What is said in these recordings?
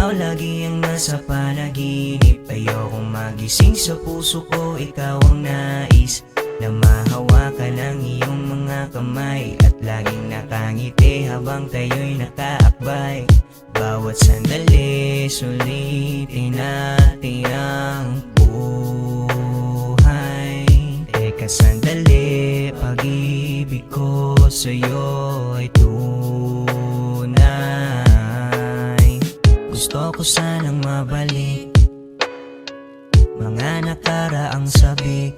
ikaw lagi ang nasa panaginip, ayokong magising sa puso ko, ikaw ang nais na mahawakan ang iyong mga kamay at laging nakangiti habang tayo'y nakaakbay. Bawat sandali, sulitin natin ang buhay. Teka sandali, pag-ibig ko sa'yo ay tunay. Gusto ko sanang mabalik mga nakaraang sabik,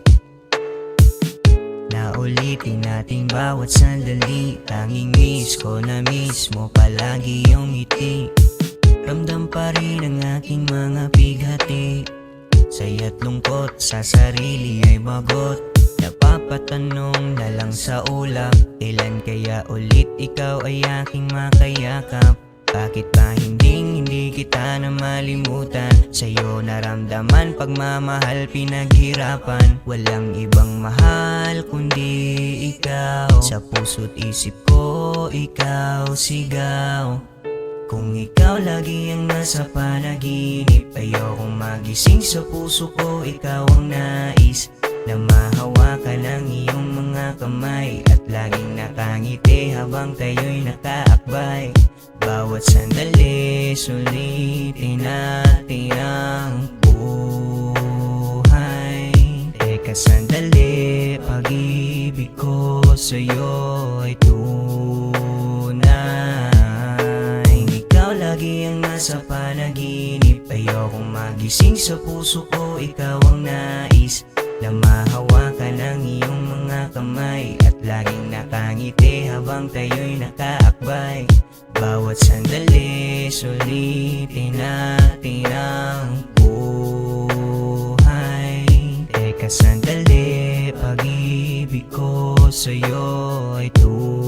na ulitin nating bawat sandali. Tanging miss ko na mismo palagi yung ngiti. Ramdam pa rin ang aking mga bighati, saya't lungkot sa sarili ay bagot. Napapatanong na lang sa ulap, kailan kaya ulit ikaw ay aking makayakap? Bakit ba hindi kita na malimutan? Sa'yo naramdaman pagmamahal, pinaghirapan. Walang ibang mahal kundi ikaw. Sa puso't isip ko, ikaw sigaw. Kung ikaw lagi ang nasa panaginip, ayokong magising sa puso ko, ikaw ang nais na mahawakan ang iyong mga kamay at laging nakangiti habang tayo'y nakaakbay. Bawat sandali, sulitin natin ang buhay. Teka sandali, pag-ibig ko sa'yo ay tunay. Kung ikaw lagi ang nasa panaginip, ayokong magising sa puso ko, ikaw ang nais na mahawakan ang iyong mga kamay at laging nakangiti habang tayo'y nakaakbay. Bawat sandali, sulitin natin ang buhay. Teka sandali, pag-ibig ko sa'yo ay tunay.